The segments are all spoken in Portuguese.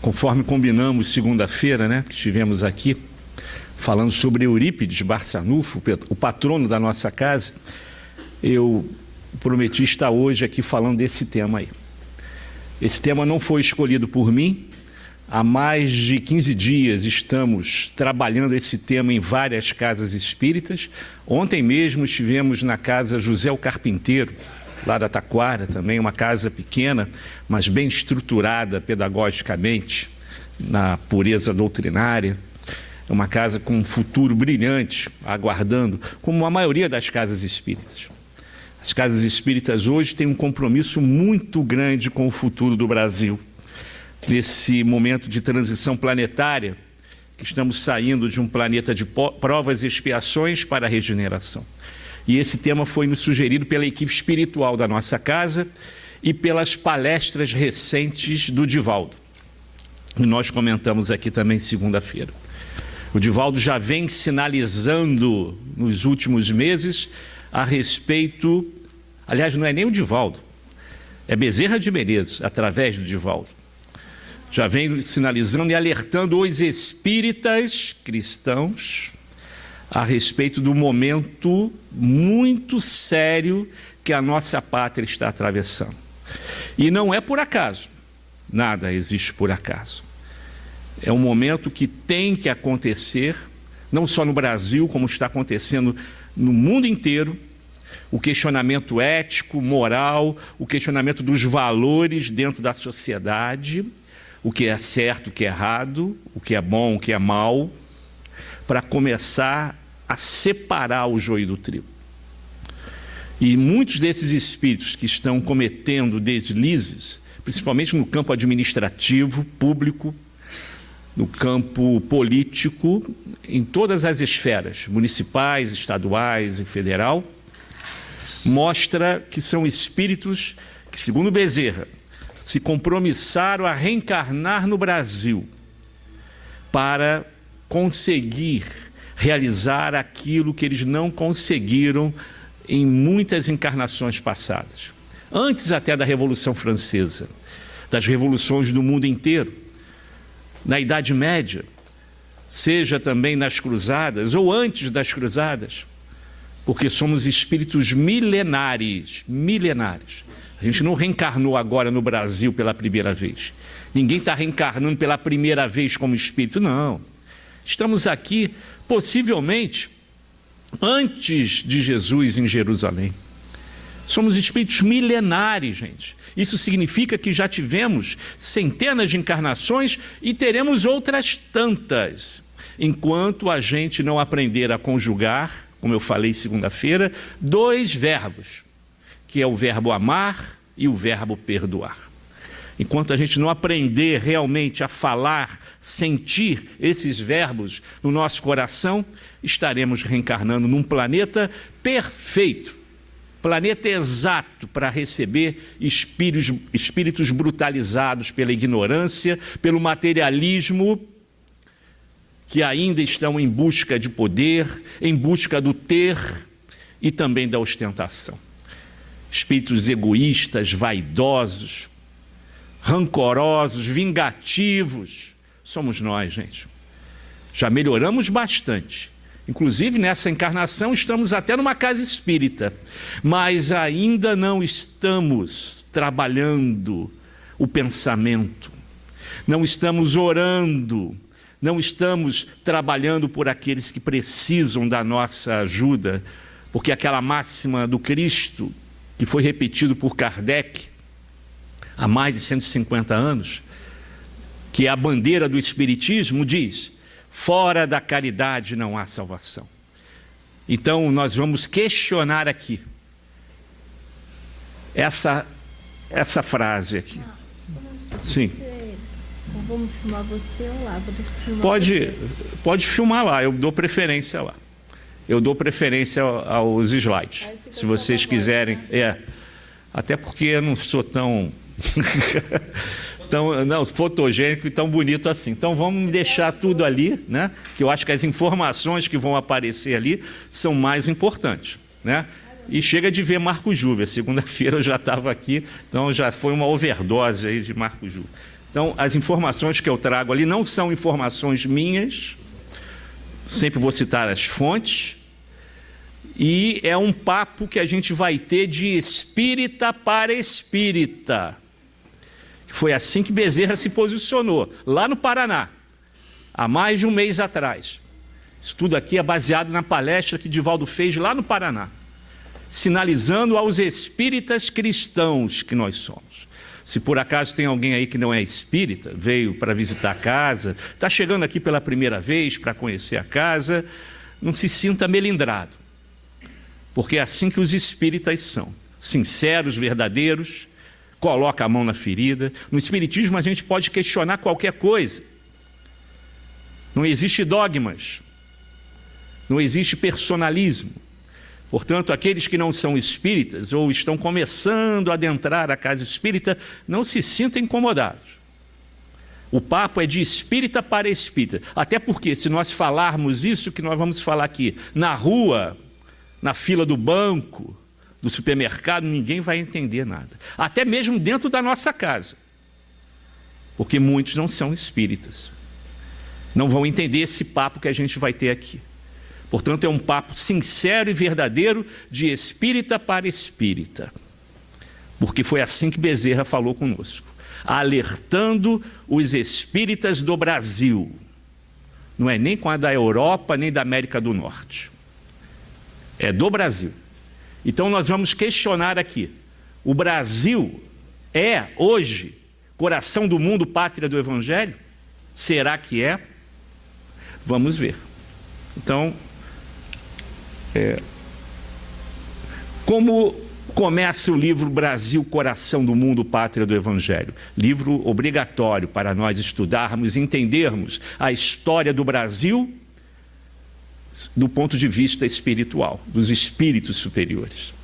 Conforme combinamos segunda-feira, né, que estivemos aqui falando sobre Eurípides Barçanufo, o patrono da nossa casa, eu prometi estar hoje aqui falando desse tema aí. Esse tema não foi escolhido por mim. Há mais de 15 dias estamos trabalhando esse tema em várias casas espíritas. Ontem mesmo estivemos na casa José o Carpinteiro, lá da Taquara, também uma casa pequena, mas bem estruturada pedagogicamente, na pureza doutrinária. É uma casa com um futuro brilhante, aguardando, como a maioria das casas espíritas. As casas espíritas hoje têm um compromisso muito grande com o futuro do Brasil. Nesse momento de transição planetária, que estamos saindo de um planeta de provas e expiações para a regeneração. E esse tema foi nos sugerido pela equipe espiritual da nossa casa e pelas palestras recentes do Divaldo. E nós comentamos aqui também segunda-feira. O Divaldo já vem sinalizando nos últimos meses a respeito, aliás, não é nem o Divaldo, é Bezerra de Menezes, através do Divaldo. Já vem sinalizando e alertando os espíritas cristãos a respeito do momento muito sério que a nossa pátria está atravessando. E não é por acaso, nada existe por acaso. É um momento que tem que acontecer, não só no Brasil, como está acontecendo no mundo inteiro, o questionamento ético, moral, o questionamento dos valores dentro da sociedade, o que é certo, o que é errado, o que é bom, o que é mal, para começar a separar o joio do trigo. E muitos desses espíritos que estão cometendo deslizes, principalmente no campo administrativo, público, no campo político, em todas as esferas, municipais, estaduais e federal, mostra que são espíritos que, segundo Bezerra, se compromissaram a reencarnar no Brasil para conseguir realizar aquilo que eles não conseguiram em muitas encarnações passadas. Antes até da Revolução Francesa, das revoluções do mundo inteiro, na Idade Média, seja também nas Cruzadas ou antes das Cruzadas, porque somos espíritos milenares, milenares. A gente não reencarnou agora no Brasil pela primeira vez. Ninguém está reencarnando pela primeira vez como espírito, não. Estamos aqui, possivelmente, antes de Jesus em Jerusalém. Somos espíritos milenares, gente. Isso significa que já tivemos centenas de encarnações e teremos outras tantas, enquanto a gente não aprender a conjugar, como eu falei segunda-feira, dois verbos, que é o verbo amar e o verbo perdoar. Enquanto a gente não aprender realmente a falar, sentir esses verbos no nosso coração, estaremos reencarnando num planeta perfeito, planeta exato para receber espíritos brutalizados pela ignorância, pelo materialismo, que ainda estão em busca de poder, em busca do ter e também da ostentação. Espíritos egoístas, vaidosos, rancorosos, vingativos, somos nós, gente. Já melhoramos bastante. Inclusive, nessa encarnação, estamos até numa casa espírita, mas ainda não estamos trabalhando o pensamento, não estamos orando, não estamos trabalhando por aqueles que precisam da nossa ajuda, porque aquela máxima do Cristo, que foi repetido por Kardec há mais de 150 anos, que é a bandeira do Espiritismo, diz: fora da caridade não há salvação. Então, nós vamos questionar aqui essa frase aqui. Sim. Vamos filmar você ou lá? Vou filmar pode filmar lá, eu dou preferência lá. Eu dou preferência aos slides, se vocês quiserem. Até porque eu não sou tão fotogênico e tão bonito assim. Então vamos deixar tudo ali, né? Que eu acho que as informações que vão aparecer ali são mais importantes, né? E chega de ver Marco Júlia. Segunda-feira eu já estava aqui, então já foi uma overdose aí de Marco Júlia. Então, as informações que eu trago ali não são informações minhas, sempre vou citar as fontes, e é um papo que a gente vai ter de espírita para espírita. Foi assim que Bezerra se posicionou, lá no Paraná, há mais de um mês atrás. Isso tudo aqui é baseado na palestra que Divaldo fez lá no Paraná, sinalizando aos espíritas cristãos que nós somos. Se por acaso tem alguém aí que não é espírita, veio para visitar a casa, está chegando aqui pela primeira vez para conhecer a casa, não se sinta melindrado, porque é assim que os espíritas são, sinceros, verdadeiros, coloca a mão na ferida. No espiritismo a gente pode questionar qualquer coisa, não existe dogmas, não existe personalismo. Portanto, aqueles que não são espíritas ou estão começando a adentrar a casa espírita, não se sintam incomodados. O papo é de espírita para espírita. Até porque, se nós falarmos isso que nós vamos falar aqui, na rua, na fila do banco, do supermercado, ninguém vai entender nada. Até mesmo dentro da nossa casa. Porque muitos não são espíritas. Não vão entender esse papo que a gente vai ter aqui. Portanto, é um papo sincero e verdadeiro de espírita para espírita. Porque foi assim que Bezerra falou conosco, alertando os espíritas do Brasil. Não é nem com a da Europa, nem da América do Norte. É do Brasil. Então nós vamos questionar aqui. O Brasil é, hoje, coração do mundo, pátria do Evangelho? Será que é? Vamos ver. Então, como começa o livro Brasil, Coração do Mundo, Pátria do Evangelho? Livro obrigatório para nós estudarmos e entendermos a história do Brasil do ponto de vista espiritual, dos espíritos superiores.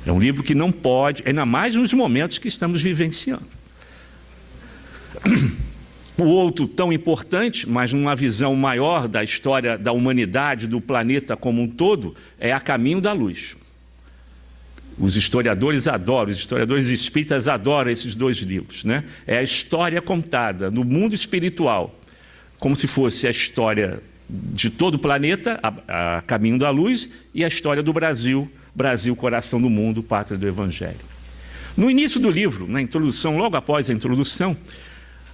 É um livro que não pode, ainda mais nos momentos que estamos vivenciando. O outro, tão importante, mas numa visão maior da história da humanidade, do planeta como um todo, é A Caminho da Luz. Os historiadores adoram, os historiadores espíritas adoram esses dois livros, né? É a história contada no mundo espiritual, como se fosse a história de todo o planeta, a Caminho da Luz, e a história do Brasil, Brasil, Coração do Mundo, Pátria do Evangelho. No início do livro, na introdução, logo após a introdução,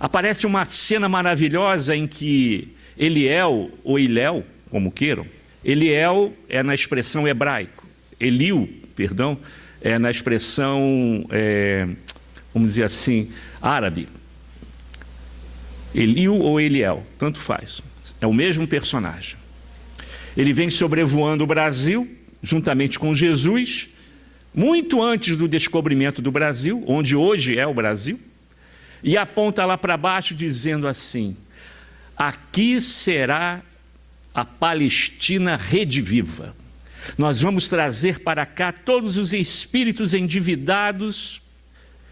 aparece uma cena maravilhosa em que Eliel, ou Iléu, como queiram, Eliel é na expressão hebraico, Eliu, perdão, é na expressão, vamos dizer assim, árabe. Eliu ou Eliel, tanto faz, é o mesmo personagem. Ele vem sobrevoando o Brasil, juntamente com Jesus, muito antes do descobrimento do Brasil, onde hoje é o Brasil, e aponta lá para baixo dizendo assim: aqui será a Palestina rediviva. Nós vamos trazer para cá todos os espíritos endividados,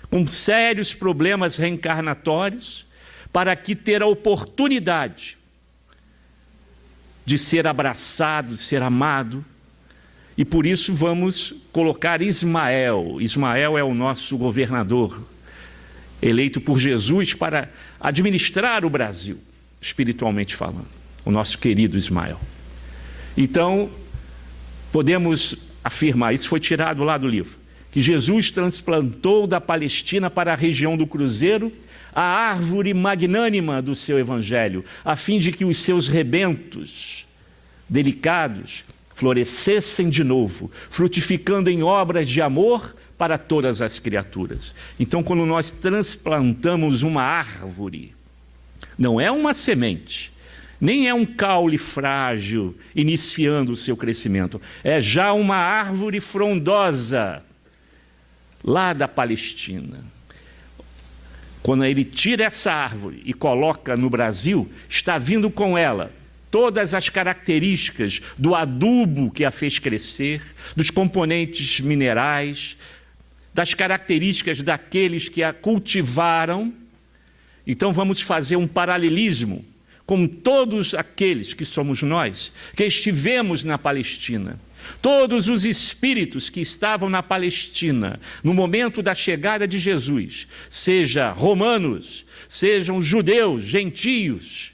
com sérios problemas reencarnatórios, para aqui ter a oportunidade de ser abraçado, de ser amado. E por isso vamos colocar Ismael. Ismael é o nosso governador, eleito por Jesus para administrar o Brasil, espiritualmente falando, o nosso querido Ismael. Então, podemos afirmar, isso foi tirado lá do livro, que Jesus transplantou da Palestina para a região do Cruzeiro a árvore magnânima do seu evangelho, a fim de que os seus rebentos delicados florescessem de novo, frutificando em obras de amor para todas as criaturas. Então, quando nós transplantamos uma árvore, não é uma semente, nem é um caule frágil iniciando o seu crescimento, é já uma árvore frondosa lá da Palestina. Quando ele tira essa árvore e coloca no Brasil, está vindo com ela todas as características do adubo que a fez crescer, dos componentes minerais, das características daqueles que a cultivaram. Então vamos fazer um paralelismo com todos aqueles que somos nós, que estivemos na Palestina. Todos os espíritos que estavam na Palestina no momento da chegada de Jesus, seja romanos, sejam judeus, gentios,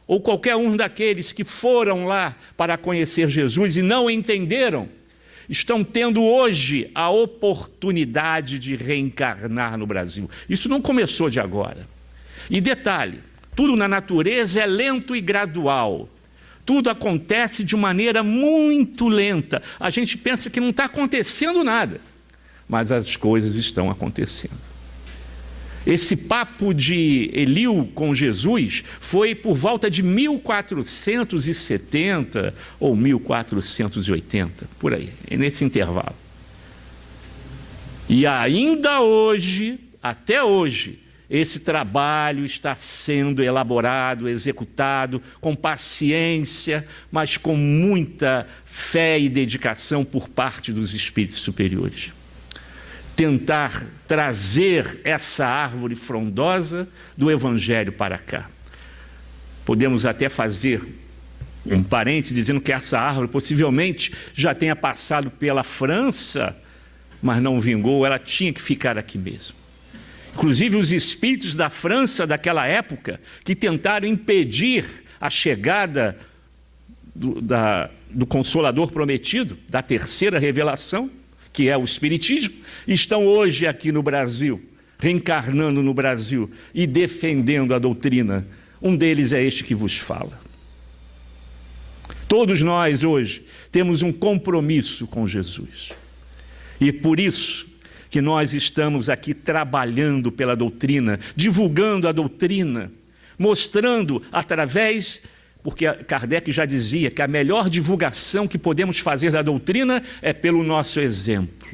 ou qualquer um daqueles que foram lá para conhecer Jesus e não entenderam, estão tendo hoje a oportunidade de reencarnar no Brasil. Isso não começou de agora. E detalhe, tudo na natureza é lento e gradual. Tudo acontece de maneira muito lenta. A gente pensa que não está acontecendo nada, mas as coisas estão acontecendo. Esse papo de Eliú com Jesus foi por volta de 1470 ou 1480, por aí, nesse intervalo. E ainda hoje, até hoje, esse trabalho está sendo elaborado, executado com paciência, mas com muita fé e dedicação por parte dos espíritos superiores. Tentar trazer essa árvore frondosa do Evangelho para cá. Podemos até fazer um parênteses dizendo que essa árvore possivelmente já tenha passado pela França, mas não vingou, ela tinha que ficar aqui mesmo. Inclusive os espíritos da França daquela época, que tentaram impedir a chegada do Consolador prometido, da terceira revelação, que é o Espiritismo, estão hoje aqui no Brasil, reencarnando no Brasil e defendendo a doutrina. Um deles é este que vos fala. Todos nós hoje temos um compromisso com Jesus. E por isso que nós estamos aqui trabalhando pela doutrina, divulgando a doutrina, mostrando através, porque Kardec já dizia que a melhor divulgação que podemos fazer da doutrina é pelo nosso exemplo.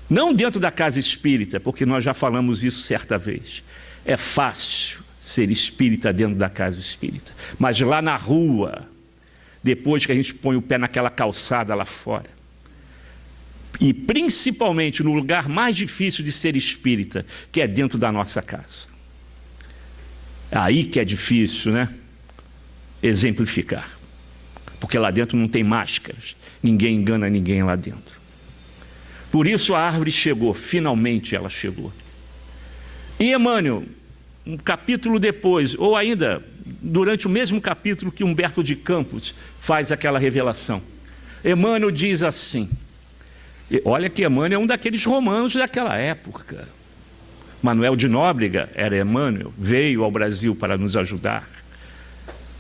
Não dentro da casa espírita, porque nós já falamos isso certa vez. É fácil ser espírita dentro da casa espírita, mas lá na rua, depois que a gente põe o pé naquela calçada lá fora, e principalmente no lugar mais difícil de ser espírita, que é dentro da nossa casa. Aí que é difícil, né? Exemplificar. Porque lá dentro não tem máscaras, ninguém engana ninguém lá dentro. Por isso a árvore chegou, finalmente ela chegou. E Emmanuel, um capítulo depois, ou ainda durante o mesmo capítulo que Humberto de Campos faz aquela revelação, Emmanuel diz assim, olha que Emmanuel é um daqueles romanos daquela época. Manuel de Nóbrega era Emmanuel, veio ao Brasil para nos ajudar.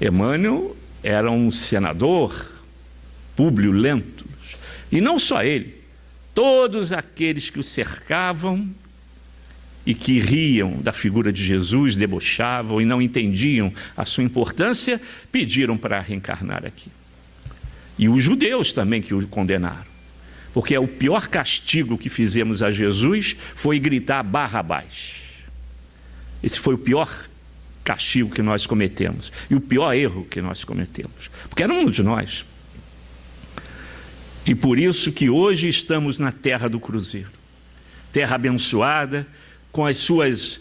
Emmanuel era um senador, Públio Lentulus, e não só ele, todos aqueles que o cercavam e que riam da figura de Jesus, debochavam e não entendiam a sua importância, pediram para reencarnar aqui. E os judeus também que o condenaram. Porque o pior castigo que fizemos a Jesus foi gritar Barrabás. Esse foi o pior castigo que nós cometemos. E o pior erro que nós cometemos. Porque era um de nós. E por isso que hoje estamos na terra do Cruzeiro. Terra abençoada, com as suas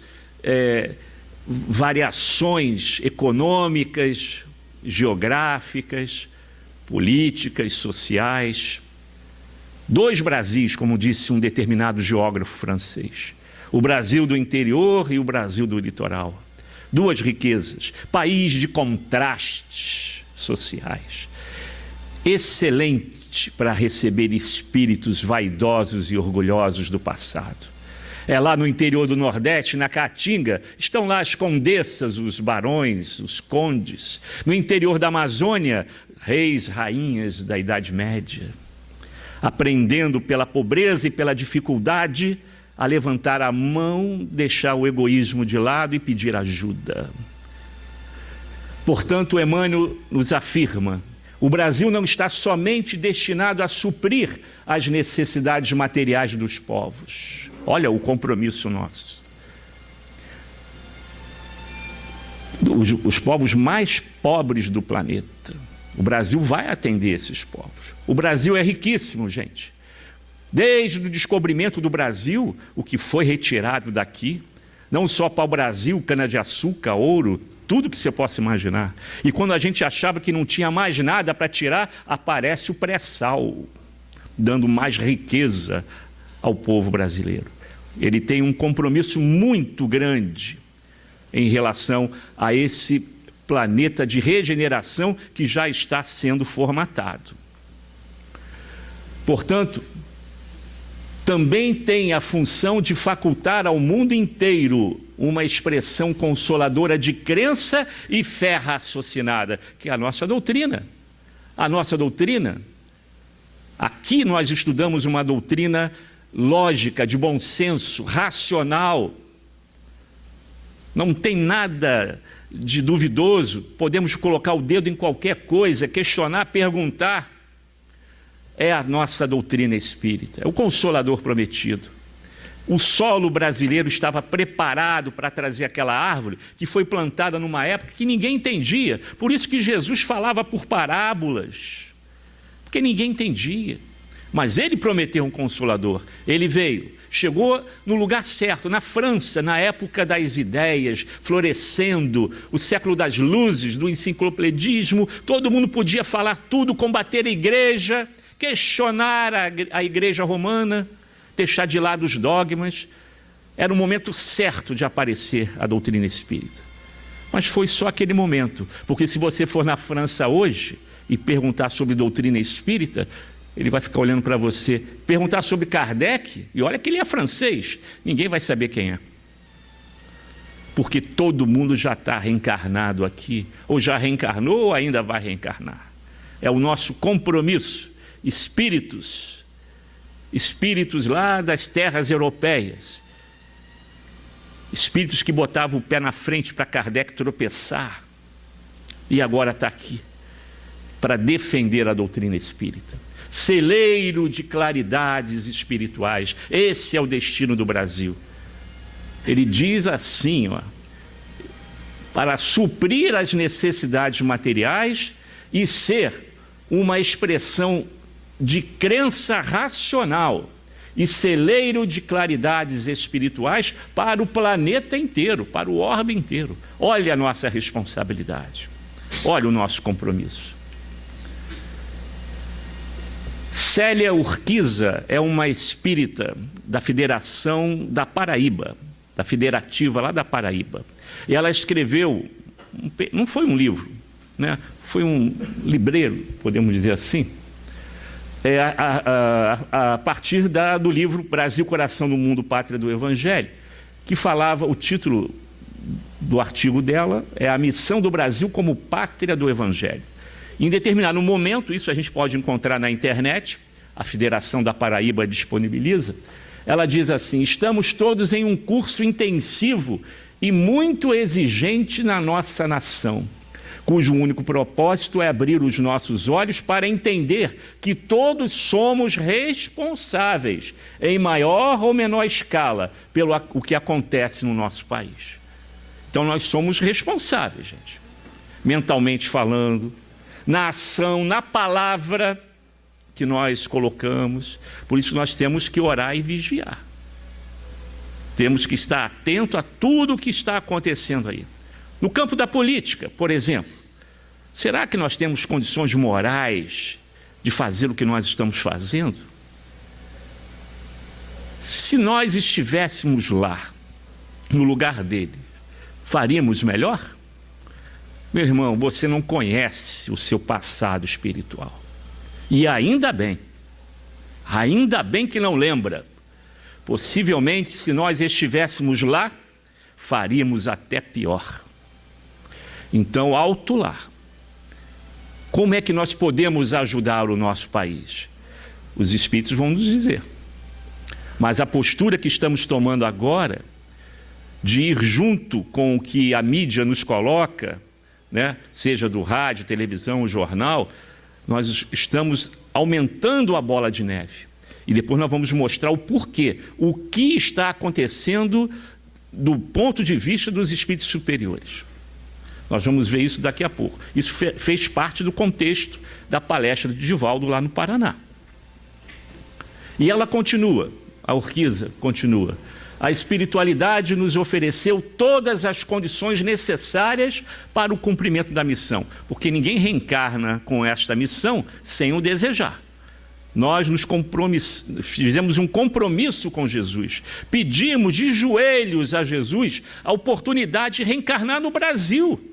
variações econômicas, geográficas, políticas, sociais. Dois Brasis, como disse um determinado geógrafo francês. O Brasil do interior e o Brasil do litoral. Duas riquezas, país de contrastes sociais. Excelente para receber espíritos vaidosos e orgulhosos do passado. É lá no interior do Nordeste, na Caatinga, estão lá as condessas, os barões, os condes. No interior da Amazônia, reis, rainhas da Idade Média. Aprendendo pela pobreza e pela dificuldade a levantar a mão, deixar o egoísmo de lado e pedir ajuda. Portanto, Emmanuel nos afirma, o Brasil não está somente destinado a suprir as necessidades materiais dos povos. Olha o compromisso nosso. Os povos mais pobres do planeta. O Brasil vai atender esses povos. O Brasil é riquíssimo, gente. Desde o descobrimento do Brasil, o que foi retirado daqui, não só para o Brasil, cana-de-açúcar, ouro, tudo que você possa imaginar. E quando a gente achava que não tinha mais nada para tirar, aparece o pré-sal, dando mais riqueza ao povo brasileiro. Ele tem um compromisso muito grande em relação a esse planeta de regeneração que já está sendo formatado. Portanto, também tem a função de facultar ao mundo inteiro uma expressão consoladora de crença e fé raciocinada, que é a nossa doutrina. A nossa doutrina, aqui nós estudamos uma doutrina lógica, de bom senso, racional. Não tem nada de duvidoso, podemos colocar o dedo em qualquer coisa, questionar, perguntar. É a nossa doutrina espírita, é o Consolador prometido. O solo brasileiro estava preparado para trazer aquela árvore que foi plantada numa época que ninguém entendia. Por isso que Jesus falava por parábolas, porque ninguém entendia. Mas ele prometeu um Consolador. Ele veio, chegou no lugar certo, na França, na época das ideias, florescendo, o século das luzes, do enciclopedismo. Todo mundo podia falar tudo, combater a igreja, questionar a igreja romana, deixar de lado os dogmas. Era o momento certo de aparecer a doutrina espírita. Mas foi só aquele momento, porque se você for na França hoje e perguntar sobre doutrina espírita, ele vai ficar olhando para você. Perguntar sobre Kardec, e olha que ele é francês, ninguém vai saber quem é. Porque todo mundo já está reencarnado aqui, ou já reencarnou ou ainda vai reencarnar. É o nosso compromisso. Espíritos lá das terras europeias, espíritos que botavam o pé na frente para Kardec tropeçar, e agora está aqui para defender a doutrina espírita. Celeiro de claridades espirituais, esse é o destino do Brasil. Ele diz assim, para suprir as necessidades materiais e ser uma expressão de crença racional e celeiro de claridades espirituais para o planeta inteiro, para o orbe inteiro. Olha a nossa responsabilidade, olha o nosso compromisso. Célia Urquiza é uma espírita da Federação da Paraíba, da Federativa lá da Paraíba. E ela escreveu, não foi um livro, né? Foi um livreiro, podemos dizer assim, a partir do livro Brasil, Coração do Mundo, Pátria do Evangelho, que falava, o título do artigo dela é A Missão do Brasil como Pátria do Evangelho. Em determinado momento, isso a gente pode encontrar na internet, a Federação da Paraíba disponibiliza, ela diz assim: estamos todos em um curso intensivo e muito exigente na nossa nação, cujo único propósito é abrir os nossos olhos para entender que todos somos responsáveis, em maior ou menor escala, pelo o que acontece no nosso país. Então nós somos responsáveis, gente, mentalmente falando, na ação, na palavra que nós colocamos. Por isso nós temos que orar e vigiar. Temos que estar atento a tudo o que está acontecendo aí. No campo da política, por exemplo, será que nós temos condições morais de fazer o que nós estamos fazendo? Se nós estivéssemos lá, no lugar dele, faríamos melhor? Meu irmão, você não conhece o seu passado espiritual. E ainda bem que não lembra. Possivelmente, se nós estivéssemos lá, faríamos até pior. Então, alto lá. Como é que nós podemos ajudar o nosso país? Os espíritos vão nos dizer. Mas a postura que estamos tomando agora, de ir junto com o que a mídia nos coloca, né, seja do rádio, televisão, jornal, nós estamos aumentando a bola de neve. E depois nós vamos mostrar o porquê, o que está acontecendo do ponto de vista dos espíritos superiores. Nós vamos ver isso daqui a pouco. Isso fez parte do contexto da palestra de Divaldo lá no Paraná. E ela continua, a Urquiza continua. A espiritualidade nos ofereceu todas as condições necessárias para o cumprimento da missão, porque ninguém reencarna com esta missão sem o desejar. Nós fizemos um compromisso com Jesus, pedimos de joelhos a Jesus a oportunidade de reencarnar no Brasil.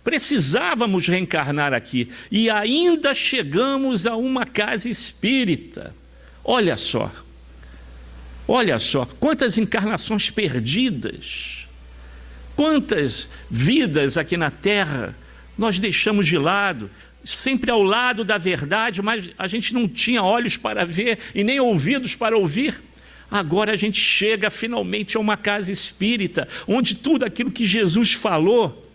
Precisávamos reencarnar aqui e ainda chegamos a uma casa espírita. Olha só quantas encarnações perdidas, quantas vidas aqui na Terra nós deixamos de lado, sempre ao lado da verdade, mas a gente não tinha olhos para ver e nem ouvidos para ouvir. Agora a gente chega finalmente a uma casa espírita, onde tudo aquilo que Jesus falou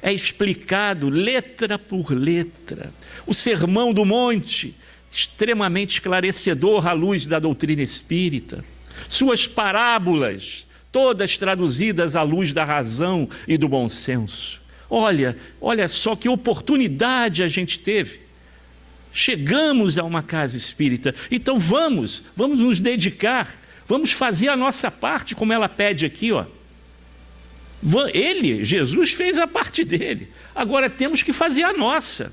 é explicado letra por letra. O Sermão do Monte, extremamente esclarecedor à luz da doutrina espírita. Suas parábolas, todas traduzidas à luz da razão e do bom senso. Olha só que oportunidade a gente teve. Chegamos a uma casa espírita, então vamos nos dedicar, vamos fazer a nossa parte, como ela pede aqui, ó. Jesus fez a parte dele, agora temos que fazer a nossa,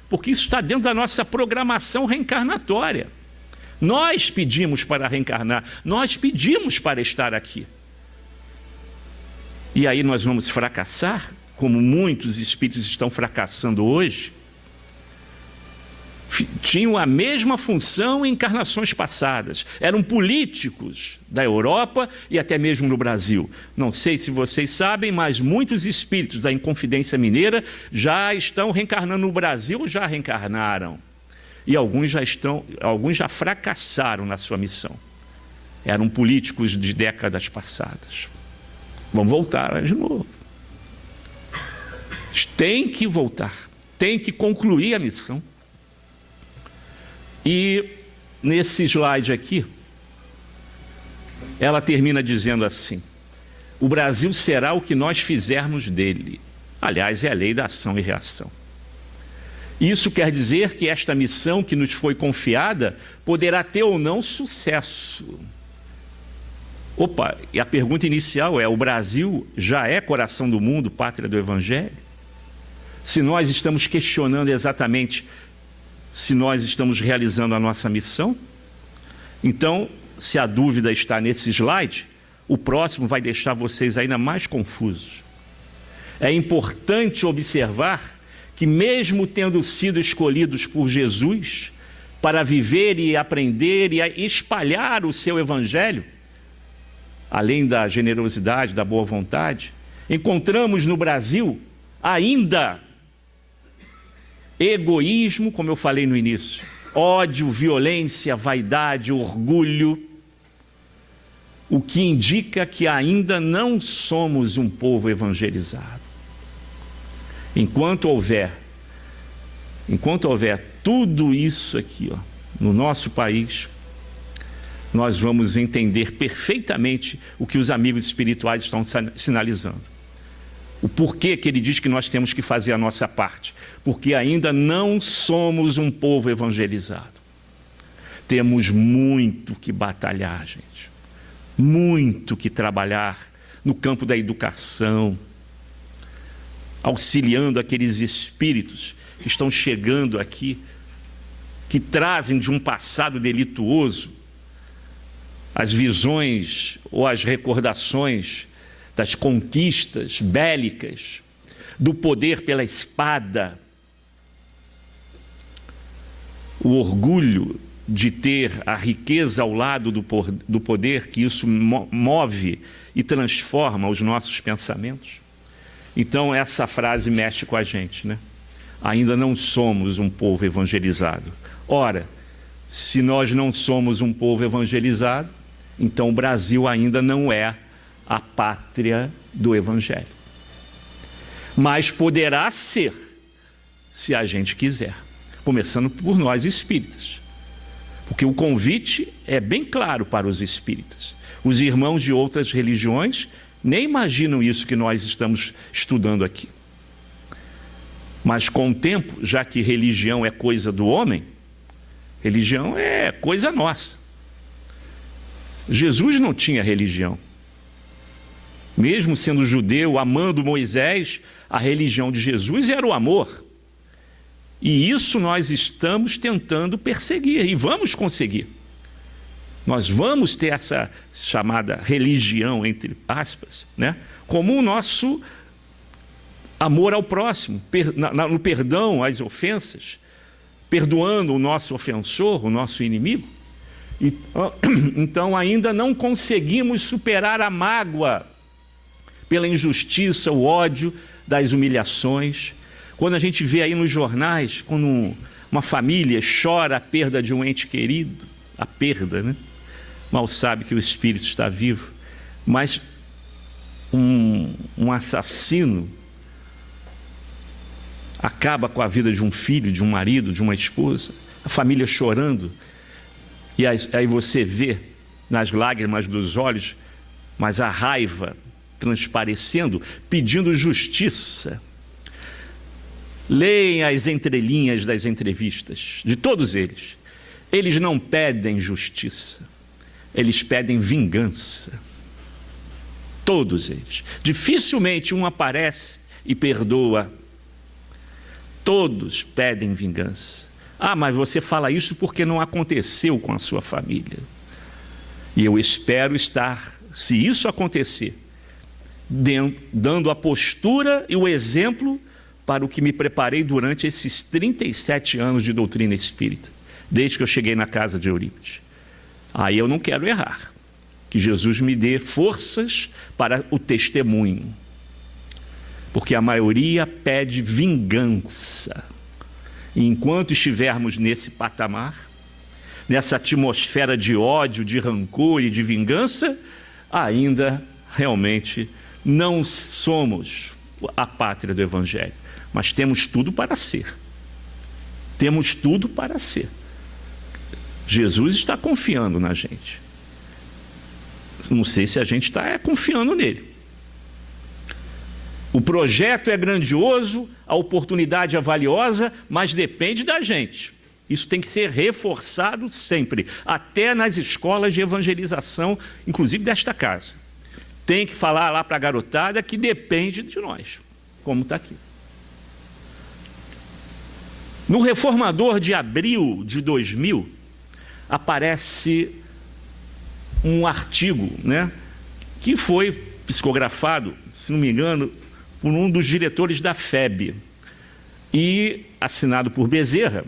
porque isso está dentro da nossa programação reencarnatória. Nós pedimos para reencarnar, nós pedimos para estar aqui. E aí nós vamos fracassar, como muitos espíritos estão fracassando hoje? Tinham a mesma função em encarnações passadas. Eram políticos da Europa e até mesmo no Brasil. Não sei se vocês sabem, mas muitos espíritos da Inconfidência Mineira já estão reencarnando no Brasil ou já reencarnaram. E alguns já fracassaram na sua missão. Eram políticos de décadas passadas. Vão voltar de novo. Tem que voltar, tem que concluir a missão. E nesse slide aqui, ela termina dizendo assim: o Brasil será o que nós fizermos dele. Aliás, é a lei da ação e reação. Isso quer dizer que esta missão que nos foi confiada poderá ter ou não sucesso. E a pergunta inicial é: o Brasil já é coração do mundo, pátria do Evangelho? Se nós estamos questionando exatamente se nós estamos realizando a nossa missão, então, se a dúvida está nesse slide, o próximo vai deixar vocês ainda mais confusos. É importante observar que, mesmo tendo sido escolhidos por Jesus para viver e aprender e espalhar o seu Evangelho, além da generosidade, da boa vontade, encontramos no Brasil ainda egoísmo, como eu falei no início, ódio, violência, vaidade, orgulho, o que indica que ainda não somos um povo evangelizado. Enquanto houver tudo isso aqui, ó, no nosso país, nós vamos entender perfeitamente o que os amigos espirituais estão sinalizando. O porquê que ele diz que nós temos que fazer a nossa parte. Porque ainda não somos um povo evangelizado. Temos muito que batalhar, gente. Muito que trabalhar no campo da educação, auxiliando aqueles espíritos que estão chegando aqui, que trazem de um passado delituoso as visões ou as recordações das conquistas bélicas, do poder pela espada, o orgulho de ter a riqueza ao lado do poder, que isso move e transforma os nossos pensamentos. Então essa frase mexe com a gente, né? Ainda não somos um povo evangelizado. Ora, se nós não somos um povo evangelizado, então o Brasil ainda não é a pátria do Evangelho. Mas poderá ser, se a gente quiser, começando por nós espíritas. Porque o convite é bem claro para os espíritas. Os irmãos de outras religiões nem imaginam isso que nós estamos estudando aqui. Mas com o tempo, já que religião é coisa do homem, religião é coisa nossa. Jesus não tinha religião. Mesmo sendo judeu, amando Moisés, a religião de Jesus era o amor. E isso nós estamos tentando perseguir e vamos conseguir. Nós vamos ter essa chamada religião, entre aspas, né? Como o nosso amor ao próximo, no perdão às ofensas, perdoando o nosso ofensor, o nosso inimigo. Então ainda não conseguimos superar a mágoa pela injustiça, o ódio das humilhações. Quando a gente vê aí nos jornais, quando uma família chora a perda de um ente querido, a perda, né? Mal sabe que o espírito está vivo, mas um assassino acaba com a vida de um filho, de um marido, de uma esposa, a família chorando, e aí você vê nas lágrimas dos olhos, mas a raiva transparecendo, pedindo justiça. Leem as entrelinhas das entrevistas, de todos eles. Eles não pedem justiça, eles pedem vingança. Todos eles. Dificilmente um aparece e perdoa. Todos pedem vingança. Ah, mas você fala isso porque não aconteceu com a sua família. E eu espero estar, se isso acontecer, dando a postura e o exemplo para o que me preparei durante esses 37 anos de doutrina espírita, desde que eu cheguei na casa de Eurípides. Aí eu não quero errar. Que Jesus me dê forças para o testemunho. Porque a maioria pede vingança. E enquanto estivermos nesse patamar, nessa atmosfera de ódio, de rancor e de vingança, ainda realmente não somos a pátria do Evangelho. Mas temos tudo para ser. Temos tudo para ser. Jesus está confiando na gente. Não sei se a gente está confiando nele. O projeto é grandioso, a oportunidade é valiosa, mas depende da gente. Isso tem que ser reforçado sempre, até nas escolas de evangelização, inclusive desta casa. Tem que falar lá para a garotada que depende de nós, como está aqui. No Reformador de abril de 2000, aparece um artigo, né, que foi psicografado, se não me engano, por um dos diretores da FEB e assinado por Bezerra,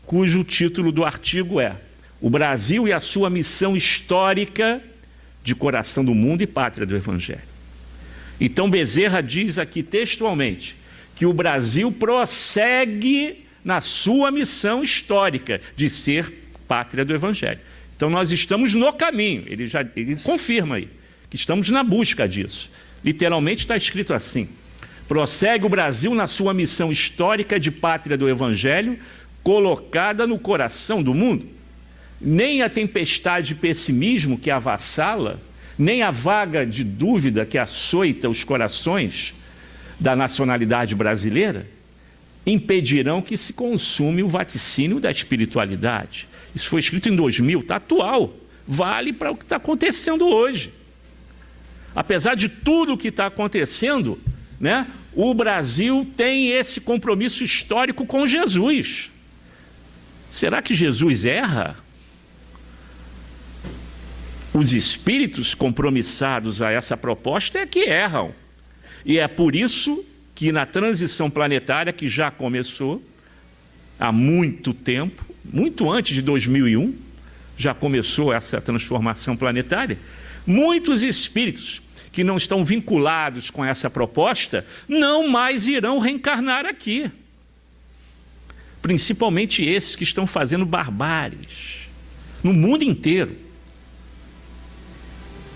cujo título do artigo é O Brasil e a sua missão histórica de coração do mundo e pátria do Evangelho. Então Bezerra diz aqui textualmente que o Brasil prossegue na sua missão histórica de ser pátria do Evangelho. Então nós estamos no caminho, ele confirma aí, que estamos na busca disso. Literalmente está escrito assim: prossegue o Brasil na sua missão histórica de pátria do Evangelho, colocada no coração do mundo. Nem a tempestade de pessimismo que avassala, nem a vaga de dúvida que açoita os corações da nacionalidade brasileira, impedirão que se consume o vaticínio da espiritualidade. Isso foi escrito em 2000, está atual, vale para o que está acontecendo hoje. Apesar de tudo o que está acontecendo, né, o Brasil tem esse compromisso histórico com Jesus. Será que Jesus erra? Os espíritos compromissados a essa proposta é que erram. E é por isso que na transição planetária, que já começou há muito tempo, muito antes de 2001, já começou essa transformação planetária, muitos espíritos que não estão vinculados com essa proposta não mais irão reencarnar aqui. Principalmente esses que estão fazendo barbáries no mundo inteiro.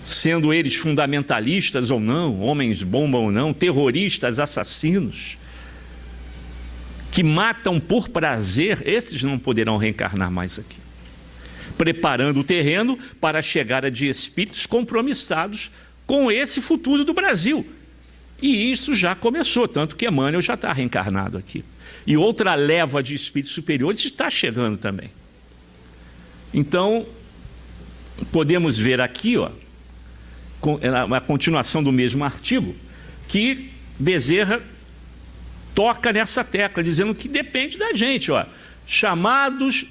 Sendo eles fundamentalistas ou não, homens-bomba ou não, terroristas, assassinos, que matam por prazer, esses não poderão reencarnar mais aqui. Preparando o terreno para a chegada de espíritos compromissados com esse futuro do Brasil. E isso já começou, tanto que Emmanuel já está reencarnado aqui. E outra leva de espíritos superiores está chegando também. Então, podemos ver aqui, ó, a continuação do mesmo artigo, que Bezerra toca nessa tecla, dizendo que depende da gente, ó. Chamados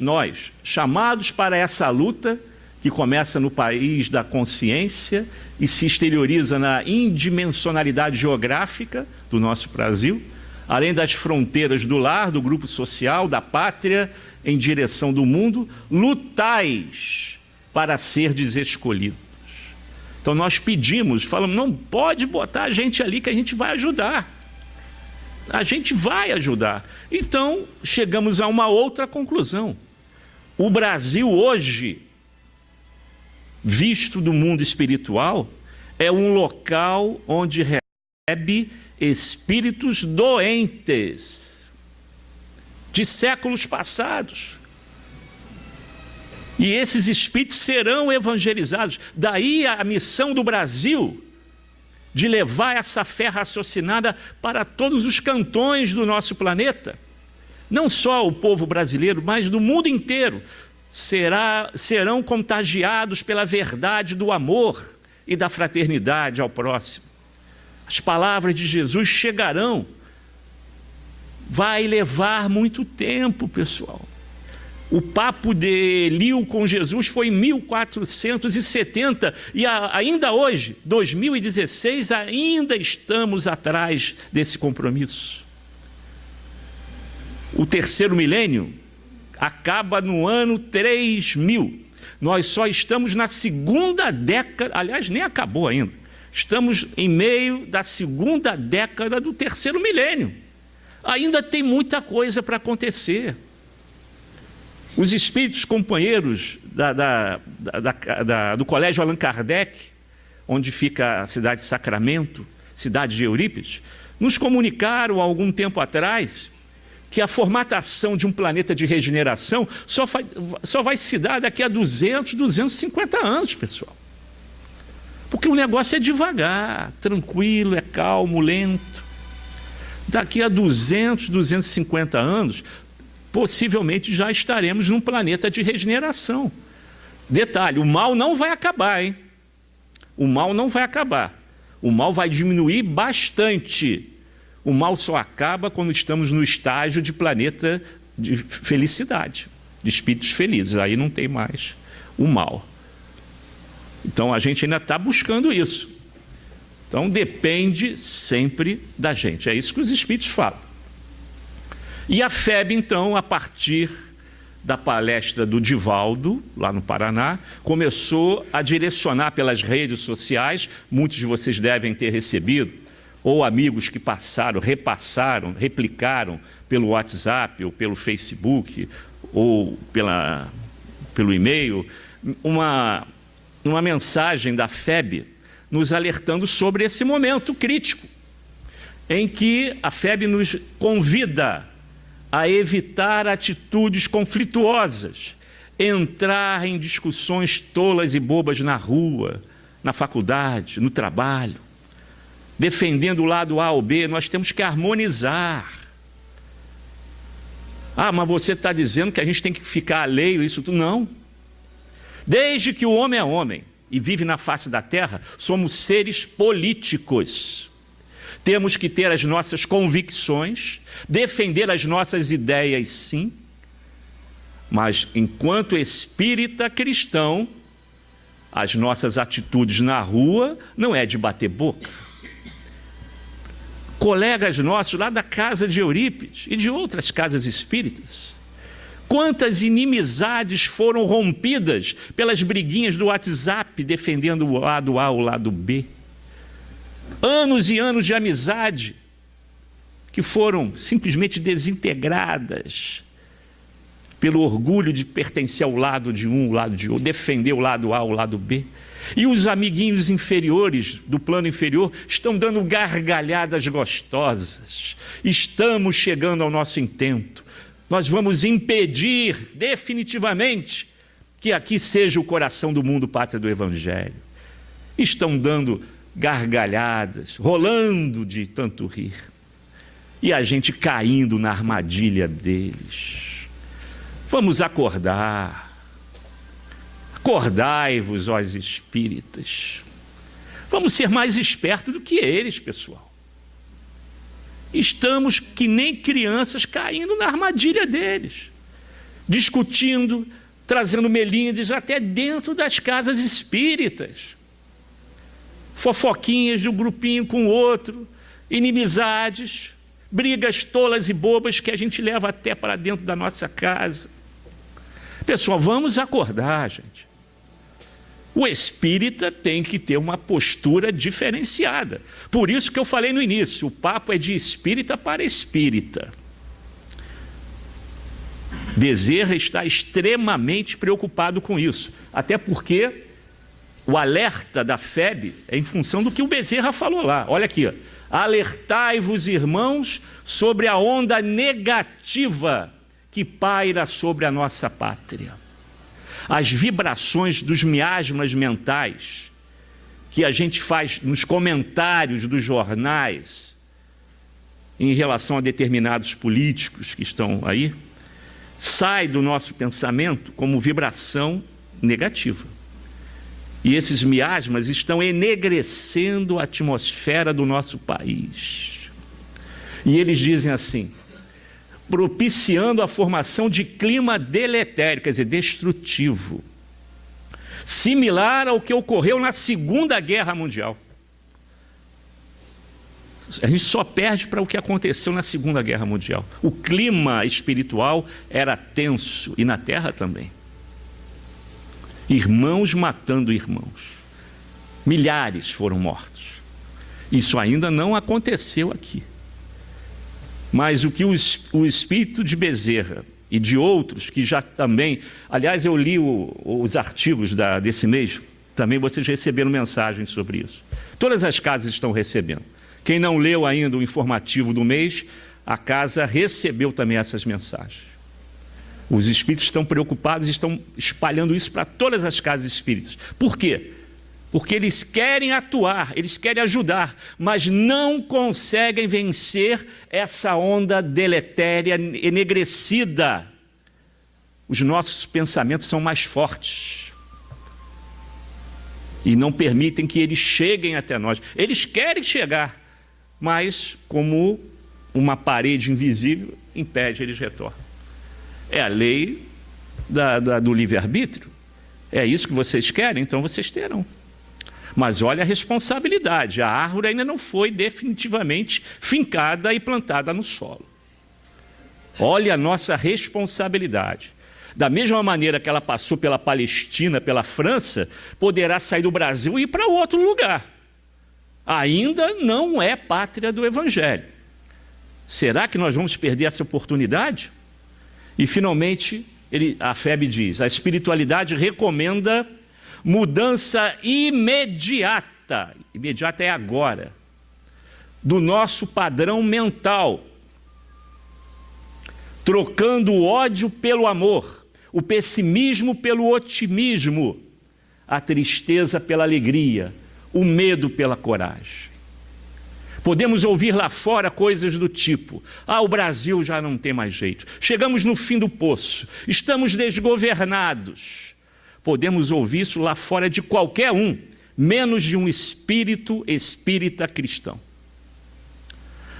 para essa luta que começa no país da consciência e se exterioriza na indimensionalidade geográfica do nosso Brasil, além das fronteiras do lar, do grupo social, da pátria, em direção do mundo, lutais para serdes escolhidos. Então nós pedimos, falamos, não pode botar a gente ali que a gente vai ajudar. A gente vai ajudar. Então, chegamos a uma outra conclusão. O Brasil hoje, visto do mundo espiritual, é um local onde recebe espíritos doentes de séculos passados. E esses espíritos serão evangelizados. Daí a missão do Brasil de levar essa fé raciocinada para todos os cantões do nosso planeta. Não só o povo brasileiro, mas do mundo inteiro serão contagiados pela verdade do amor e da fraternidade ao próximo. As palavras de Jesus chegarão. Vai levar muito tempo, pessoal. O papo de Eliú com Jesus foi em 1470 e ainda hoje, 2016, ainda estamos atrás desse compromisso. O terceiro milênio acaba no ano 3000. Nós só estamos na segunda década, aliás, nem acabou ainda. Estamos em meio da segunda década do terceiro milênio. Ainda tem muita coisa para acontecer. Os espíritos companheiros do Colégio Allan Kardec, onde fica a cidade de Sacramento, cidade de Eurípides, nos comunicaram há algum tempo atrás que a formatação de um planeta de regeneração só vai se dar daqui a 200, 250 anos, pessoal. Porque o negócio é devagar, tranquilo, é calmo, lento. Daqui a 200, 250 anos, possivelmente já estaremos num planeta de regeneração. Detalhe, o mal não vai acabar, hein? O mal não vai acabar. O mal vai diminuir bastante. O mal só acaba quando estamos no estágio de planeta de felicidade, de espíritos felizes. Aí não tem mais o mal. Então a gente ainda está buscando isso. Então depende sempre da gente. É isso que os espíritos falam. E a FEB, então, a partir da palestra do Divaldo, lá no Paraná, começou a direcionar pelas redes sociais, muitos de vocês devem ter recebido, ou amigos que passaram, repassaram, replicaram pelo WhatsApp, ou pelo Facebook, ou pelo e-mail, uma mensagem da FEB nos alertando sobre esse momento crítico, em que a FEB nos convida a evitar atitudes conflituosas, entrar em discussões tolas e bobas na rua, na faculdade, no trabalho, defendendo o lado A ou B. Nós temos que harmonizar. Ah, mas você está dizendo que a gente tem que ficar alheio a isso tudo? Não. Desde que o homem é homem e vive na face da terra, somos seres políticos. Temos que ter as nossas convicções, defender as nossas ideias, sim, mas enquanto espírita cristão, as nossas atitudes na rua não é de bater boca. Colegas nossos lá da casa de Eurípides e de outras casas espíritas, quantas inimizades foram rompidas pelas briguinhas do WhatsApp, defendendo o lado A ou o lado B. Anos e anos de amizade que foram simplesmente desintegradas pelo orgulho de pertencer ao lado de um, ao lado de outro, defender o lado A, ao lado B. E os amiguinhos inferiores, do plano inferior, estão dando gargalhadas gostosas. Estamos chegando ao nosso intento. Nós vamos impedir definitivamente que aqui seja o coração do mundo, pátria do Evangelho. Estão dando gargalhadas, rolando de tanto rir. E a gente caindo na armadilha deles. Vamos acordar. Acordai-vos, ó espíritas. Vamos ser mais espertos do que eles, pessoal. Estamos que nem crianças caindo na armadilha deles, discutindo, trazendo melindres até dentro das casas espíritas. Fofoquinhas de um grupinho com o outro, inimizades, brigas tolas e bobas que a gente leva até para dentro da nossa casa. Pessoal, vamos acordar, gente. O espírita tem que ter uma postura diferenciada. Por isso que eu falei no início, o papo é de espírita para espírita. Bezerra está extremamente preocupado com isso, até porque o alerta da FEB é em função do que o Bezerra falou lá. Olha aqui, ó. Alertai-vos, irmãos, sobre a onda negativa que paira sobre a nossa pátria. As vibrações dos miasmas mentais que a gente faz nos comentários dos jornais em relação a determinados políticos que estão aí, sai do nosso pensamento como vibração negativa. E esses miasmas estão enegrecendo a atmosfera do nosso país. E eles dizem assim, propiciando a formação de clima deletério, quer dizer, destrutivo, similar ao que ocorreu na Segunda Guerra Mundial. A gente só perde para o que aconteceu na Segunda Guerra Mundial. O clima espiritual era tenso, e na Terra também. Irmãos matando irmãos. Milhares foram mortos. Isso ainda não aconteceu aqui. Mas o que o espírito de Bezerra e de outros que já também... Aliás, eu li os artigos desse mês, também vocês receberam mensagens sobre isso. Todas as casas estão recebendo. Quem não leu ainda o informativo do mês, a casa recebeu também essas mensagens. Os espíritos estão preocupados e estão espalhando isso para todas as casas espíritas. Por quê? Porque eles querem atuar, eles querem ajudar, mas não conseguem vencer essa onda deletéria, enegrecida. Os nossos pensamentos são mais fortes e não permitem que eles cheguem até nós. Eles querem chegar, mas como uma parede invisível impede, eles retornam. É a lei do livre-arbítrio. É isso que vocês querem, então vocês terão. Mas olha a responsabilidade, a árvore ainda não foi definitivamente fincada e plantada no solo. Olha a nossa responsabilidade. Da mesma maneira que ela passou pela Palestina, pela França, poderá sair do Brasil e ir para outro lugar. Ainda não é pátria do Evangelho. Será que nós vamos perder essa oportunidade? E finalmente, a FEB diz, a espiritualidade recomenda mudança imediata, imediata é agora, do nosso padrão mental, trocando o ódio pelo amor, o pessimismo pelo otimismo, a tristeza pela alegria, o medo pela coragem. Podemos ouvir lá fora coisas do tipo, o Brasil já não tem mais jeito, chegamos no fim do poço, estamos desgovernados. Podemos ouvir isso lá fora de qualquer um, menos de um espírito espírita cristão.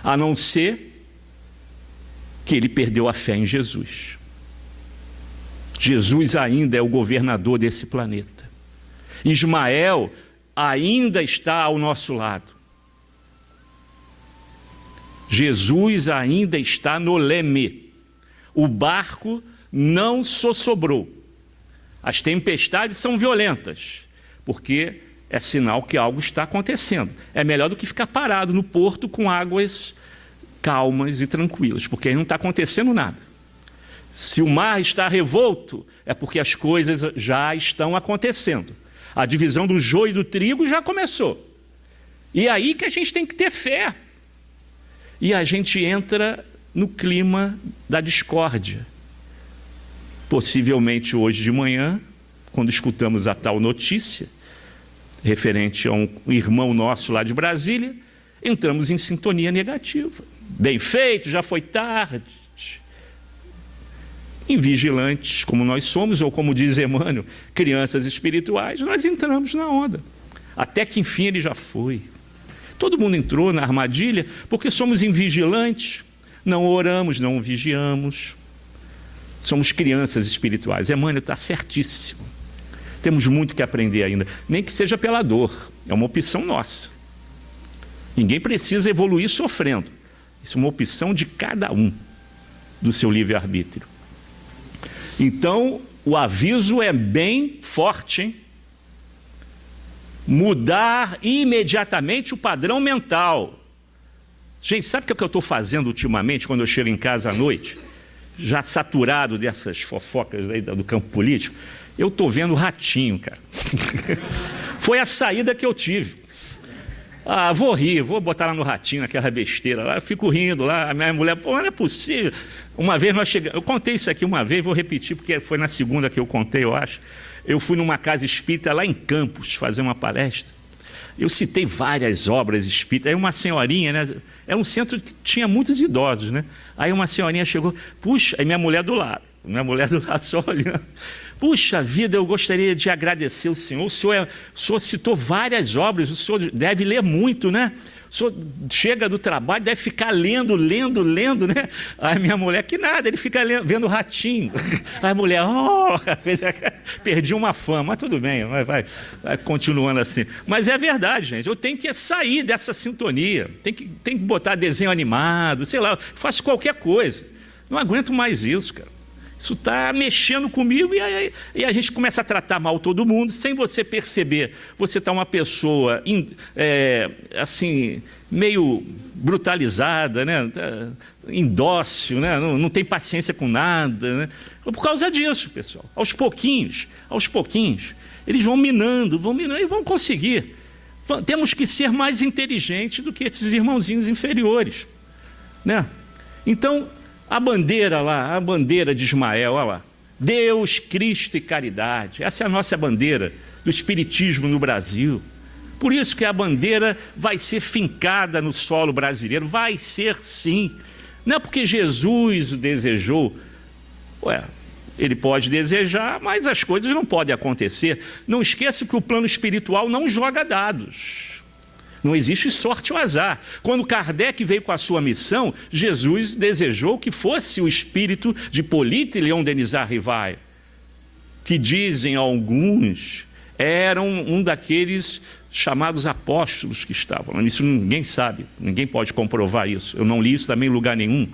A não ser que ele perdeu a fé em Jesus. Jesus ainda é o governador desse planeta. Ismael ainda está ao nosso lado. Jesus ainda está no leme. O barco não sossobrou. As tempestades são violentas, porque é sinal que algo está acontecendo. É melhor do que ficar parado no porto com águas calmas e tranquilas, porque aí não está acontecendo nada. Se o mar está revolto, é porque as coisas já estão acontecendo. A divisão do joio e do trigo já começou. E é aí que a gente tem que ter fé. E a gente entra no clima da discórdia. Possivelmente hoje de manhã, quando escutamos a tal notícia, referente a um irmão nosso lá de Brasília, entramos em sintonia negativa. Bem feito, já foi tarde. invigilantes como nós somos, ou como diz Emmanuel, crianças espirituais, nós entramos na onda. Até que enfim ele já foi. Todo mundo entrou na armadilha porque somos invigilantes, não oramos, não vigiamos. Somos crianças espirituais. Emmanuel está certíssimo. Temos muito que aprender ainda, nem que seja pela dor, é uma opção nossa. Ninguém precisa evoluir sofrendo. Isso é uma opção de cada um, do seu livre-arbítrio. Então, o aviso é bem forte, hein? Mudar imediatamente o padrão mental. Gente, sabe o que eu estou fazendo ultimamente quando eu chego em casa à noite? Já saturado dessas fofocas aí do campo político, eu estou vendo Ratinho, cara. Foi a saída que eu tive. Ah, vou rir, vou botar lá no Ratinho, aquela besteira lá, eu fico rindo lá, a minha mulher, pô, não é possível. Uma vez nós chegamos, eu contei isso aqui uma vez, vou repetir, porque foi na segunda que eu contei, eu acho. Eu fui numa casa espírita lá em Campos fazer uma palestra. Eu citei várias obras espíritas. Aí uma senhorinha, né? Era um centro que tinha muitos idosos, né? Aí uma senhorinha chegou, puxa, aí minha mulher do lado só olhando. Puxa vida, eu gostaria de agradecer o senhor. O senhor citou várias obras, o senhor deve ler muito, né? O senhor chega do trabalho, deve ficar lendo, né? Aí minha mulher, que nada, ele fica vendo Ratinho. Aí a mulher, perdi uma fã, mas tudo bem, vai continuando assim. Mas é verdade, gente, eu tenho que sair dessa sintonia, tem que botar desenho animado, sei lá, faço qualquer coisa. Não aguento mais isso, cara. Isso está mexendo comigo e a gente começa a tratar mal todo mundo, sem você perceber. Você está uma pessoa, assim, meio brutalizada, né? Indócil, né? Não tem paciência com nada, né? Por causa disso, pessoal. Aos pouquinhos, eles vão minando e vão conseguir. Temos que ser mais inteligentes do que esses irmãozinhos inferiores, né? Então, a bandeira lá, a bandeira de Ismael, olha lá. Deus, Cristo e caridade. Essa é a nossa bandeira do espiritismo no Brasil. Por isso que a bandeira vai ser fincada no solo brasileiro. Vai ser sim. Não é porque Jesus o desejou. Ele pode desejar, mas as coisas não podem acontecer. Não esqueça que o plano espiritual não joga dados. Não existe sorte ou azar. Quando Kardec veio com a sua missão, Jesus desejou que fosse o espírito de Hippolyte e Leon Denis Rivail, que dizem alguns, eram um daqueles chamados apóstolos que estavam. Isso ninguém sabe, ninguém pode comprovar isso. Eu não li isso também em lugar nenhum.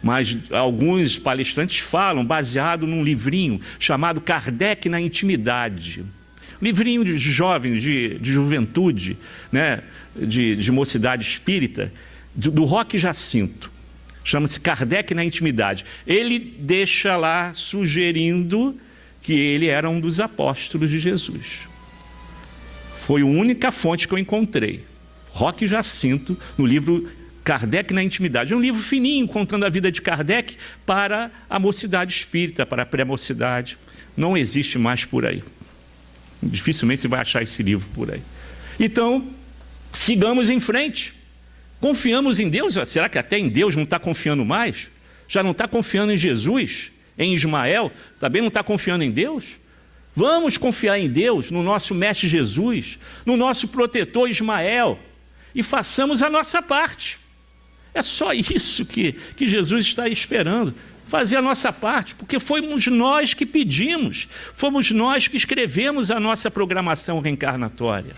Mas alguns palestrantes falam, baseado num livrinho chamado Kardec na Intimidade. Livrinho de jovens, de juventude, né? de mocidade espírita, do Roque Jacinto. Chama-se Kardec na Intimidade. Ele deixa lá sugerindo que ele era um dos apóstolos de Jesus. Foi a única fonte que eu encontrei. Roque Jacinto, no livro Kardec na Intimidade. É um livro fininho, contando a vida de Kardec para a mocidade espírita, para a pré-mocidade. Não existe mais por aí. Dificilmente você vai achar esse livro por aí. Então, sigamos em frente. Confiamos em Deus. Será que até em Deus não está confiando mais? Já não está confiando em Jesus? Em Ismael? Também não está confiando em Deus? Vamos confiar em Deus, no nosso mestre Jesus, no nosso protetor Ismael, e façamos a nossa parte. É só isso que Jesus está esperando. Fazer a nossa parte, porque fomos nós que pedimos, fomos nós que escrevemos a nossa programação reencarnatória.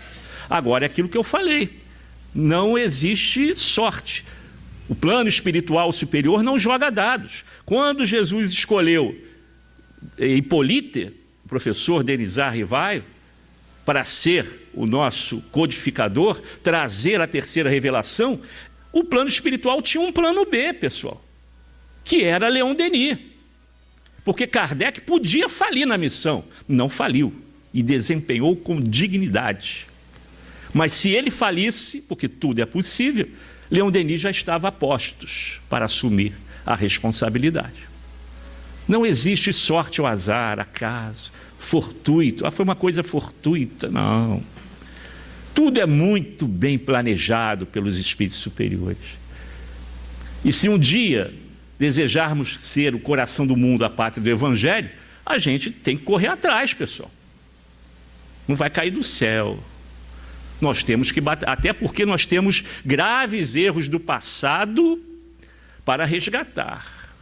Agora é aquilo que eu falei, não existe sorte. O plano espiritual superior não joga dados. Quando Jesus escolheu Hippolyte, o professor Denis Rivail, para ser o nosso codificador, trazer a terceira revelação, o plano espiritual tinha um plano B, pessoal, que era Leon Denis. Porque Kardec podia falir na missão, não faliu e desempenhou com dignidade. Mas se ele falisse, porque tudo é possível, Leon Denis já estava a postos para assumir a responsabilidade. Não existe sorte ou azar, acaso, fortuito. Foi uma coisa fortuita, não. Tudo é muito bem planejado pelos espíritos superiores. E se um dia desejarmos ser o coração do mundo, a pátria do Evangelho, a gente tem que correr atrás, pessoal. Não vai cair do céu. Nós temos que bater, até porque nós temos graves erros do passado para resgatar.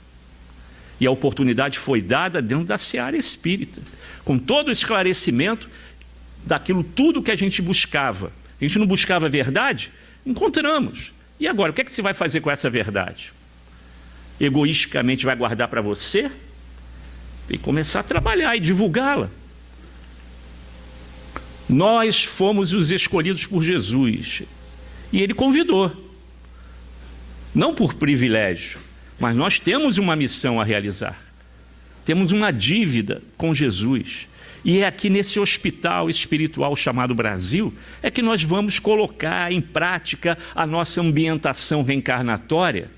E a oportunidade foi dada dentro da seara espírita, com todo o esclarecimento daquilo tudo que a gente buscava. A gente não buscava a verdade? Encontramos. E agora, o que é que você vai fazer com essa verdade? Egoisticamente vai guardar para você? Tem que começar a trabalhar e divulgá-la. Nós fomos os escolhidos por Jesus. E Ele convidou. Não por privilégio, mas nós temos uma missão a realizar. Temos uma dívida com Jesus. E é aqui nesse hospital espiritual chamado Brasil, é que nós vamos colocar em prática a nossa ambientação reencarnatória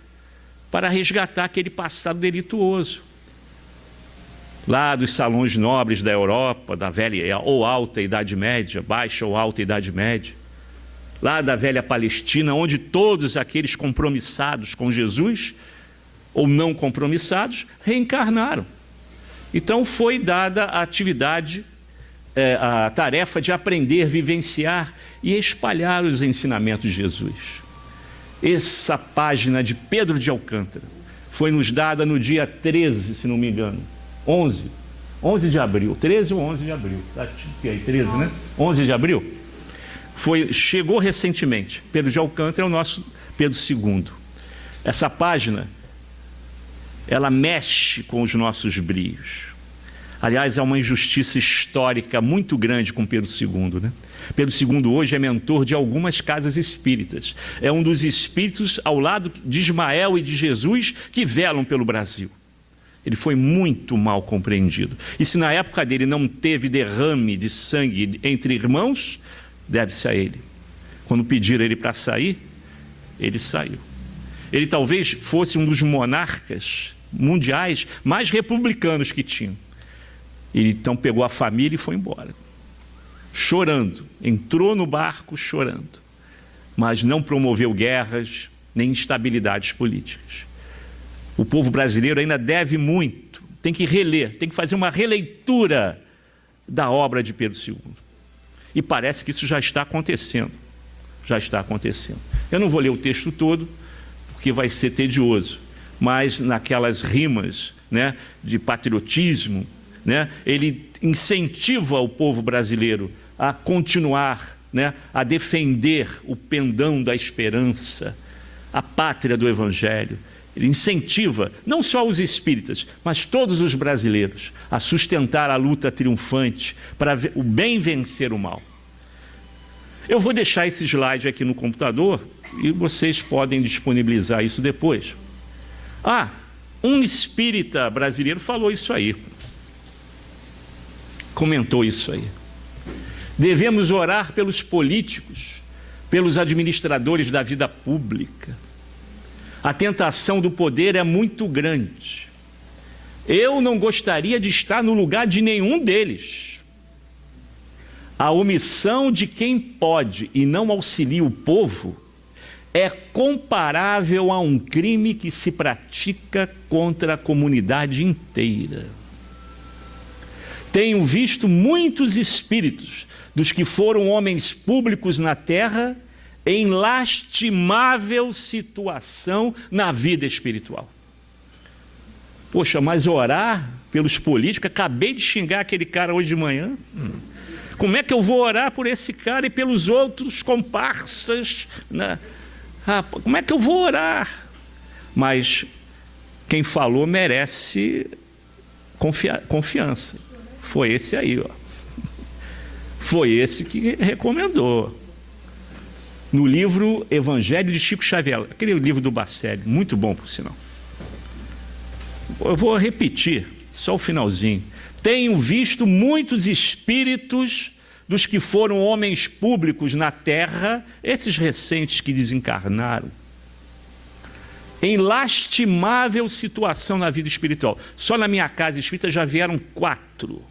para resgatar aquele passado delituoso. Lá dos salões nobres da Europa, da velha ou alta Idade Média, baixa ou alta Idade Média, lá da velha Palestina, onde todos aqueles compromissados com Jesus, ou não compromissados, reencarnaram. Então foi dada a atividade, a tarefa de aprender, vivenciar e espalhar os ensinamentos de Jesus. Essa página de Pedro de Alcântara foi nos dada no dia 13, se não me engano, 11 de abril, 13 ou 11 de abril, tá? E aí, 13, né? 11 de abril. Chegou recentemente. Pedro de Alcântara é o nosso Pedro II. Essa página, ela mexe com os nossos brios. Aliás, é uma injustiça histórica muito grande com Pedro II, né? Pedro II hoje é mentor de algumas casas espíritas. É um dos espíritos ao lado de Ismael e de Jesus que velam pelo Brasil. Ele foi muito mal compreendido. E se na época dele não teve derrame de sangue entre irmãos, deve-se a ele. Quando pediram ele para sair, ele saiu. Ele talvez fosse um dos monarcas mundiais mais republicanos que tinham. Ele então pegou a família e foi embora. Chorando. Entrou no barco chorando. Mas não promoveu guerras, nem instabilidades políticas. O povo brasileiro ainda deve muito. Tem que reler, tem que fazer uma releitura da obra de Pedro II. E parece que isso já está acontecendo. Já está acontecendo. Eu não vou ler o texto todo, porque vai ser tedioso. Mas naquelas rimas, né, de patriotismo, né, ele incentiva o povo brasileiro a continuar, né, a defender o pendão da esperança, a pátria do Evangelho. Ele incentiva não só os espíritas, mas todos os brasileiros a sustentar a luta triunfante para o bem vencer o mal. Eu vou deixar esse slide aqui no computador e vocês podem disponibilizar isso depois. Um espírita brasileiro falou isso aí. Comentou isso aí. Devemos orar pelos políticos, pelos administradores da vida pública. A tentação do poder é muito grande. Eu não gostaria de estar no lugar de nenhum deles. A omissão de quem pode e não auxilia o povo é comparável a um crime que se pratica contra a comunidade inteira. Tenho visto muitos espíritos dos que foram homens públicos na terra em lastimável situação na vida espiritual. Poxa, mas orar pelos políticos, acabei de xingar aquele cara hoje de manhã. Como é que eu vou orar por esse cara e pelos outros comparsas, né? Como é que eu vou orar? Mas quem falou merece confiança. Foi esse aí, ó. Foi esse que recomendou. No livro Evangelho de Chico Xavier, aquele livro do Bacelli, muito bom por sinal. Eu vou repetir, só o finalzinho. Tenho visto muitos espíritos dos que foram homens públicos na terra, esses recentes que desencarnaram, em lastimável situação na vida espiritual. Só na minha casa espírita já vieram 4.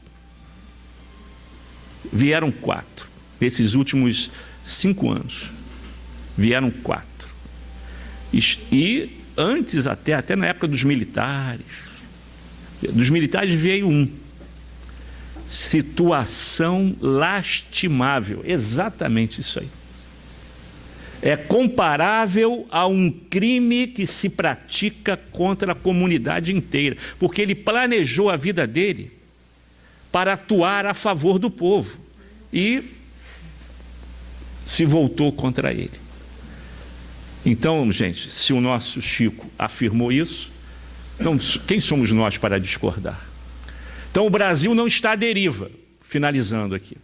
Vieram 4. Nesses últimos 5 anos. Vieram 4. E antes até na época dos militares. Dos militares veio situação lastimável, exatamente isso aí. É comparável a um crime que se pratica contra a comunidade inteira, porque ele planejou a vida dele para atuar a favor do povo e se voltou contra ele. Então, gente, se o nosso Chico afirmou isso, então, quem somos nós para discordar? Então, o Brasil não está à deriva, finalizando aqui.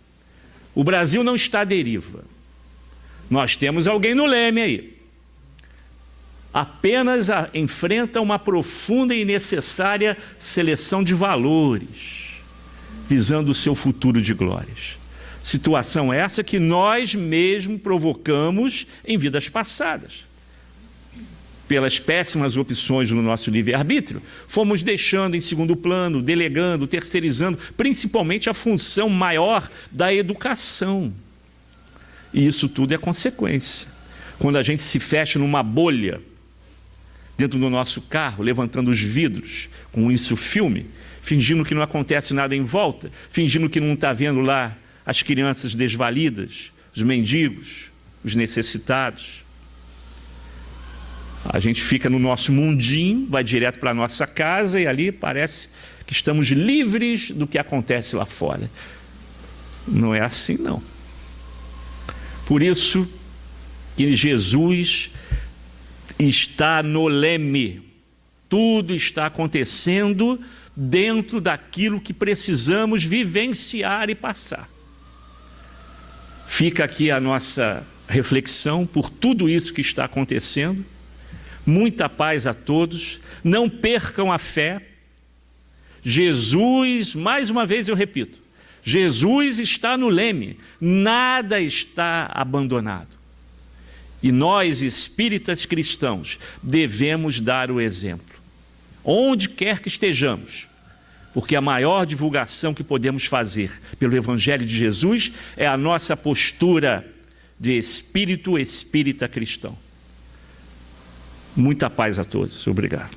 O Brasil não está à deriva. Nós temos alguém no leme aí. Apenas enfrenta uma profunda e necessária seleção de valores, visando o seu futuro de glórias. Situação essa que nós mesmos provocamos em vidas passadas. Pelas péssimas opções no nosso livre-arbítrio, fomos deixando em segundo plano, delegando, terceirizando, principalmente a função maior da educação. E isso tudo é consequência. Quando a gente se fecha numa bolha, dentro do nosso carro, levantando os vidros, com isso filme, fingindo que não acontece nada em volta, fingindo que não está vendo lá as crianças desvalidas, os mendigos, os necessitados. A gente fica no nosso mundinho, vai direto para a nossa casa e ali parece que estamos livres do que acontece lá fora. Não é assim, não. Por isso que Jesus está no leme. Tudo está acontecendo dentro daquilo que precisamos vivenciar e passar. Fica aqui a nossa reflexão por tudo isso que está acontecendo. Muita paz a todos, não percam a fé. Jesus, mais uma vez eu repito, Jesus está no leme, nada está abandonado. E nós, espíritas cristãos, devemos dar o exemplo, onde quer que estejamos, porque a maior divulgação que podemos fazer pelo Evangelho de Jesus é a nossa postura de espírito espírita cristão. Muita paz a todos. Obrigado.